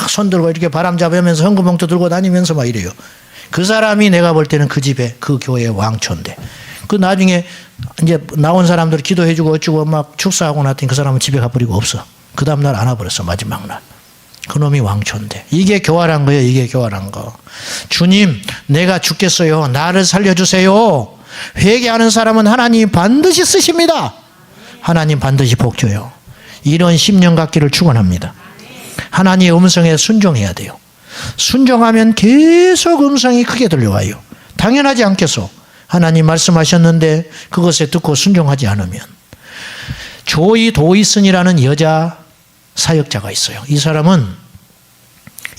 손 들고 이렇게 바람 잡으면서 헌금봉투 들고 다니면서 막 이래요. 그 사람이 내가 볼 때는 그 집에 그 교회의 왕초인데 그 나중에 이제 나온 사람들 기도해주고 어쩌고 막 축사하고 났더니 그 사람은 집에 가버리고 없어. 그 다음날 안 와버렸어. 마지막 날. 그놈이 왕초인데. 이게 교활한 거예요. 이게 교활한 거. 주님 내가 죽겠어요. 나를 살려주세요. 회개하는 사람은 하나님 반드시 쓰십니다. 하나님 반드시 복 줘요. 이런 10년 갖기를 축원합니다. 하나님의 음성에 순종해야 돼요. 순종하면 계속 음성이 크게 들려와요. 당연하지 않겠소. 하나님 말씀하셨는데 그것에 듣고 순종하지 않으면. 조이 도이슨이라는 여자 사역자가 있어요. 이 사람은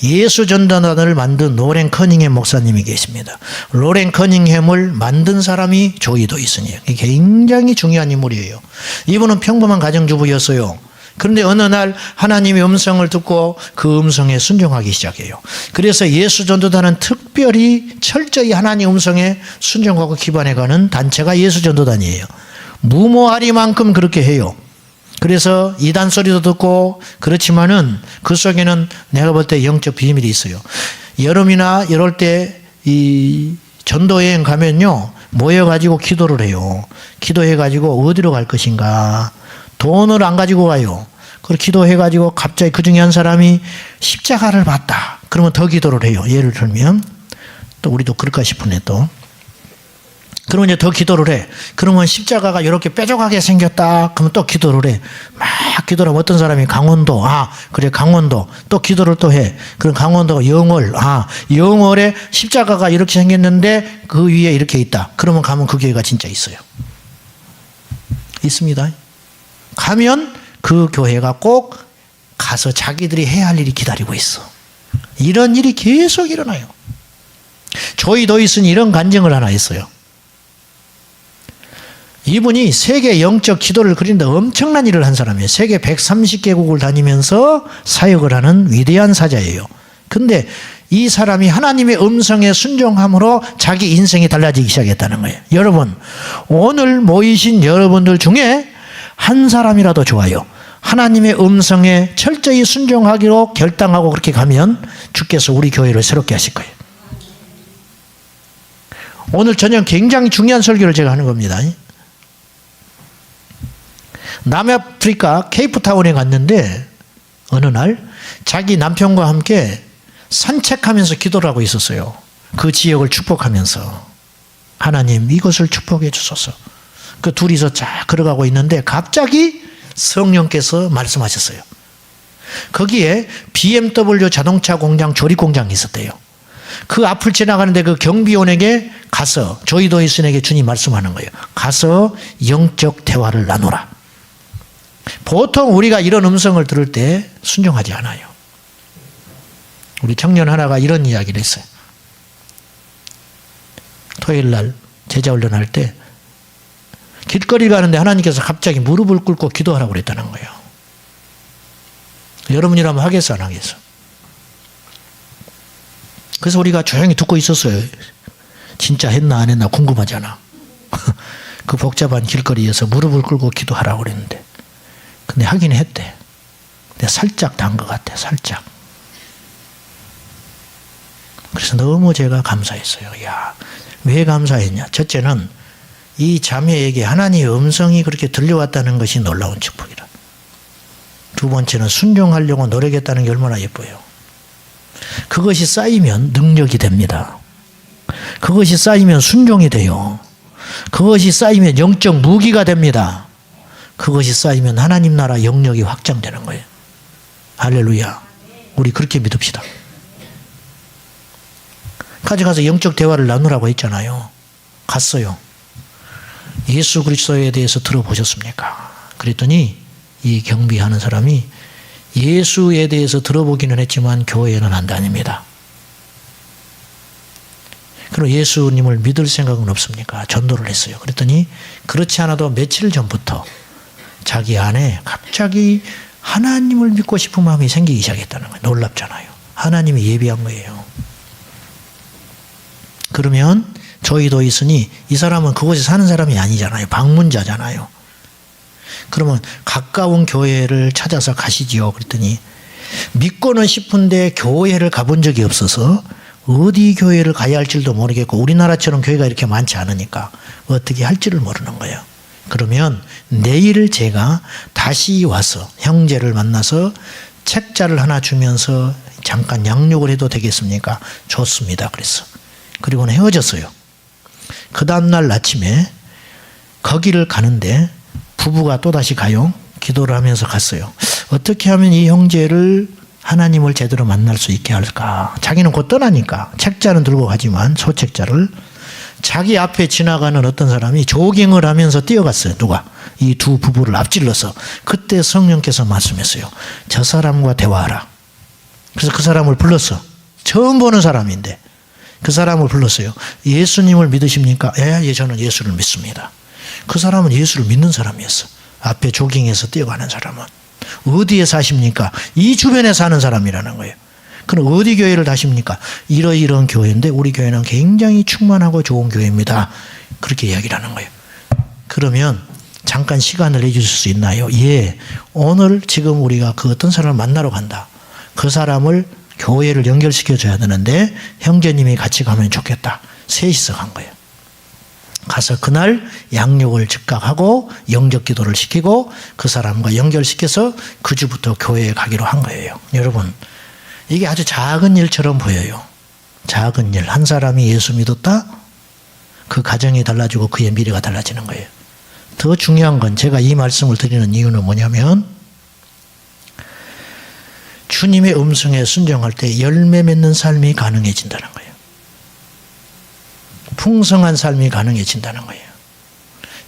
예수 전도단을 만든 로렌 커닝햄 목사님이 계십니다. 로렌 커닝햄을 만든 사람이 조이 도이슨이에요. 굉장히 중요한 인물이에요. 이분은 평범한 가정주부였어요. 그런데 어느 날 하나님의 음성을 듣고 그 음성에 순종하기 시작해요. 그래서 예수 전도단은 특별히 철저히 하나님 음성에 순종하고 기반해가는 단체가 예수 전도단이에요. 무모하리만큼 그렇게 해요. 그래서 이단 소리도 듣고 그렇지만은 그 속에는 내가 볼 때 영적 비밀이 있어요. 여름이나 이럴 때 이 전도여행 가면요 모여가지고 기도를 해요. 기도해가지고 어디로 갈 것인가. 돈을 안 가지고 가요. 그걸 기도해가지고 갑자기 그 중에 한 사람이 십자가를 봤다. 그러면 더 기도를 해요. 예를 들면 또 우리도 그럴까 싶으네 또. 그러면 이제 더 기도를 해. 그러면 십자가가 이렇게 뾰족하게 생겼다. 그러면 또 기도를 해. 막 기도를 하면 어떤 사람이 강원도. 그래 강원도. 또 기도를 또 해. 그럼 강원도가 영월. 영월에 십자가가 이렇게 생겼는데 그 위에 이렇게 있다. 그러면 가면 그 교회가 진짜 있어요. 있습니다. 가면 그 교회가 꼭 가서 자기들이 해야 할 일이 기다리고 있어. 이런 일이 계속 일어나요. 조이 도이슨이 이런 간증을 하나 했어요. 이분이 세계 영적 기도를 그리는데 엄청난 일을 한 사람이에요. 세계 130개국을 다니면서 사역을 하는 위대한 사자예요. 근데 이 사람이 하나님의 음성에 순종함으로 자기 인생이 달라지기 시작했다는 거예요. 여러분, 오늘 모이신 여러분들 중에 한 사람이라도 좋아요. 하나님의 음성에 철저히 순종하기로 결단하고 그렇게 가면 주께서 우리 교회를 새롭게 하실 거예요. 오늘 저녁 굉장히 중요한 설교를 제가 하는 겁니다. 남아프리카 케이프타운에 갔는데 어느 날 자기 남편과 함께 산책하면서 기도를 하고 있었어요. 그 지역을 축복하면서 하나님 이것을 축복해 주소서. 그 둘이서 쫙 걸어가고 있는데 갑자기 성령께서 말씀하셨어요. 거기에 BMW 자동차 공장 조립 공장이 있었대요. 그 앞을 지나가는데 그 경비원에게 가서 조이 도이슨에게 주님 말씀하는 거예요. 가서 영적 대화를 나누라. 보통 우리가 이런 음성을 들을 때 순종하지 않아요. 우리 청년 하나가 이런 이야기를 했어요. 토요일 날 제자 훈련할 때 길거리 가는데 하나님께서 갑자기 무릎을 꿇고 기도하라고 그랬다는 거예요. 여러분이라면 하겠어 안 하겠어? 그래서 우리가 조용히 듣고 있었어요. 진짜 했나 안 했나 궁금하잖아. 그 복잡한 길거리에서 무릎을 꿇고 기도하라고 그랬는데 근데 하긴 했대. 근데 살짝 단 것 같아. 살짝. 그래서 너무 제가 감사했어요. 야, 왜 감사했냐? 첫째는 이 자매에게 하나님의 음성이 그렇게 들려왔다는 것이 놀라운 축복이라. 두 번째는 순종하려고 노력했다는 게 얼마나 예뻐요. 그것이 쌓이면 능력이 됩니다. 그것이 쌓이면 순종이 돼요. 그것이 쌓이면 영적 무기가 됩니다. 그것이 쌓이면 하나님 나라 영역이 확장되는 거예요. 할렐루야. 우리 그렇게 믿읍시다. 가져가서 영적 대화를 나누라고 했잖아요. 갔어요. 예수 그리스도에 대해서 들어보셨습니까? 그랬더니 이 경비하는 사람이 예수에 대해서 들어보기는 했지만 교회는 안 다닙니다. 그럼 예수님을 믿을 생각은 없습니까? 전도를 했어요. 그랬더니 그렇지 않아도 며칠 전부터 자기 안에 갑자기 하나님을 믿고 싶은 마음이 생기기 시작했다는 거예요. 놀랍잖아요. 하나님이 예비한 거예요. 그러면 저희도 있으니 이 사람은 그곳에 사는 사람이 아니잖아요. 방문자잖아요. 그러면 가까운 교회를 찾아서 가시지요. 그랬더니 믿고는 싶은데 교회를 가본 적이 없어서 어디 교회를 가야 할지도 모르겠고 우리나라처럼 교회가 이렇게 많지 않으니까 어떻게 할지를 모르는 거예요. 그러면 내일 제가 다시 와서 형제를 만나서 책자를 하나 주면서 잠깐 양육을 해도 되겠습니까? 좋습니다. 그래서 그리고는 헤어졌어요. 그 다음날 아침에 거기를 가는데 부부가 또다시 가요. 기도를 하면서 갔어요. 어떻게 하면 이 형제를 하나님을 제대로 만날 수 있게 할까? 자기는 곧 떠나니까 책자는 들고 가지만 소책자를 자기 앞에 지나가는 어떤 사람이 조깅을 하면서 뛰어갔어요. 누가? 이 두 부부를 앞질러서 그때 성령께서 말씀했어요. 저 사람과 대화하라. 그래서 그 사람을 불렀어. 처음 보는 사람인데 그 사람을 불렀어요. 예수님을 믿으십니까? 예, 저는 예수를 믿습니다. 그 사람은 예수를 믿는 사람이었어. 앞에 조깅해서 뛰어가는 사람은. 어디에 사십니까? 이 주변에 사는 사람이라는 거예요. 그럼 어디 교회를 다십니까? 이러이러한 교회인데 우리 교회는 굉장히 충만하고 좋은 교회입니다. 그렇게 이야기를 하는 거예요. 그러면 잠깐 시간을 내주실 수 있나요? 예. 오늘 지금 우리가 그 어떤 사람을 만나러 간다. 그 사람을 교회를 연결시켜줘야 되는데 형제님이 같이 가면 좋겠다. 셋이서 간 거예요. 가서 그날 양육을 즉각하고 영접 기도를 시키고 그 사람과 연결시켜서 그 주부터 교회에 가기로 한 거예요. 여러분, 이게 아주 작은 일처럼 보여요. 작은 일. 한 사람이 예수 믿었다? 그 가정이 달라지고 그의 미래가 달라지는 거예요. 더 중요한 건 제가 이 말씀을 드리는 이유는 뭐냐면 주님의 음성에 순종할 때 열매 맺는 삶이 가능해진다는 거예요. 풍성한 삶이 가능해진다는 거예요.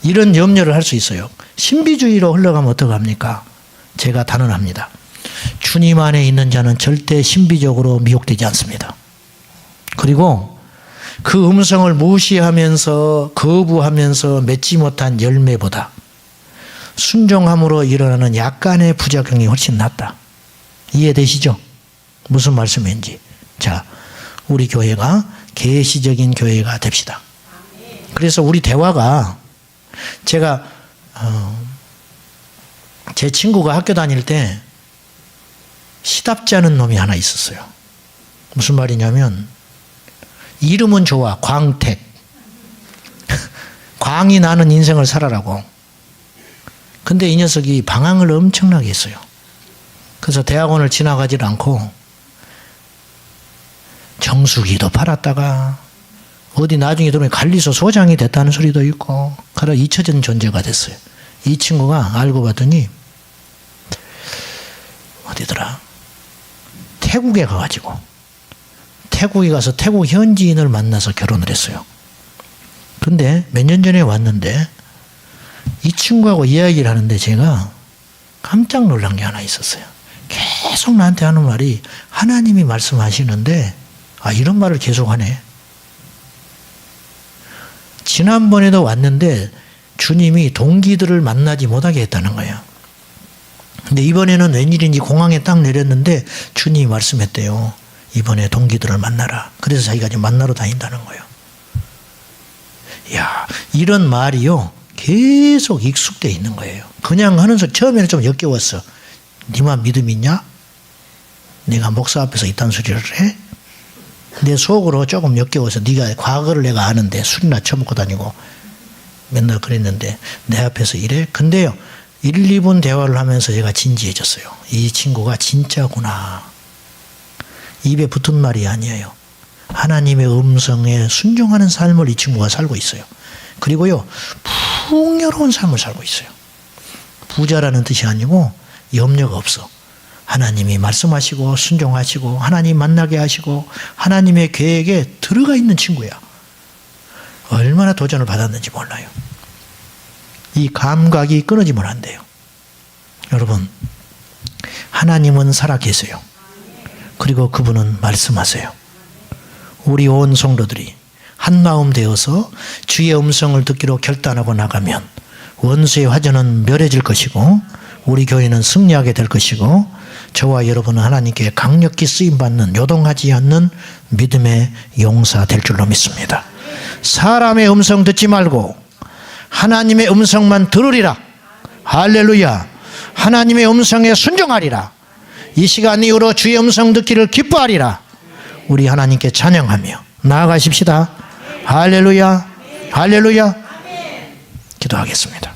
이런 염려를 할 수 있어요. 신비주의로 흘러가면 어떡합니까? 제가 단언합니다. 주님 안에 있는 자는 절대 신비적으로 미혹되지 않습니다. 그리고 그 음성을 무시하면서 거부하면서 맺지 못한 열매보다 순종함으로 일어나는 약간의 부작용이 훨씬 낫다. 이해되시죠? 무슨 말씀인지. 자, 우리 교회가 계시적인 교회가 됩시다. 그래서 우리 대화가 제가 제 친구가 학교 다닐 때 시답지 않은 놈이 하나 있었어요. 무슨 말이냐면 이름은 좋아. 광택. 광이 나는 인생을 살아라고. 근데 이 녀석이 방황을 엄청나게 했어요. 그래서 대학원을 지나가질 않고 정수기도 팔았다가 어디 나중에 들으면 관리소 소장이 됐다는 소리도 있고 그런 잊혀진 존재가 됐어요. 이 친구가 알고 봤더니 어디더라? 태국에 가가지고 태국에 가서 태국 현지인을 만나서 결혼을 했어요. 근데 몇 년 전에 왔는데 이 친구하고 이야기를 하는데 제가 깜짝 놀란 게 하나 있었어요. 계속 나한테 하는 말이 하나님이 말씀하시는데 이런 말을 계속 하네. 지난번에도 왔는데 주님이 동기들을 만나지 못하게 했다는 거예요. 근데 이번에는 웬일인지 공항에 딱 내렸는데 주님이 말씀했대요. 이번에 동기들을 만나라. 그래서 자기가 지금 만나러 다닌다는 거예요. 이야, 이런 말이요. 계속 익숙되어 있는 거예요. 그냥 하는 소리, 처음에는 좀 역겨웠어. 니만 믿음 있냐? 내가 목사 앞에서 이딴 소리를 해? 내 속으로 조금 역겨워서 네가 과거를 내가 아는데 술이나 처먹고 다니고 맨날 그랬는데 내 앞에서 이래? 근데요. 1, 2분 대화를 하면서 제가 진지해졌어요. 이 친구가 진짜구나. 입에 붙은 말이 아니에요. 하나님의 음성에 순종하는 삶을 이 친구가 살고 있어요. 그리고요. 풍요로운 삶을 살고 있어요. 부자라는 뜻이 아니고 염려가 없어. 하나님이 말씀하시고 순종하시고 하나님 만나게 하시고 하나님의 계획에 들어가 있는 친구야. 얼마나 도전을 받았는지 몰라요. 이 감각이 끊어지면 안 돼요. 여러분, 하나님은 살아계세요. 그리고 그분은 말씀하세요. 우리 온 성도들이 한마음 되어서 주의 음성을 듣기로 결단하고 나가면 원수의 화전은 멸해질 것이고 우리 교회는 승리하게 될 것이고 저와 여러분은 하나님께 강력히 쓰임받는 요동하지 않는 믿음의 용사 될 줄로 믿습니다. 사람의 음성 듣지 말고 하나님의 음성만 들으리라. 할렐루야. 하나님의 음성에 순종하리라. 이 시간 이후로 주의 음성 듣기를 기뻐하리라. 우리 하나님께 찬양하며 나아가십시다. 할렐루야. 할렐루야. 기도하겠습니다.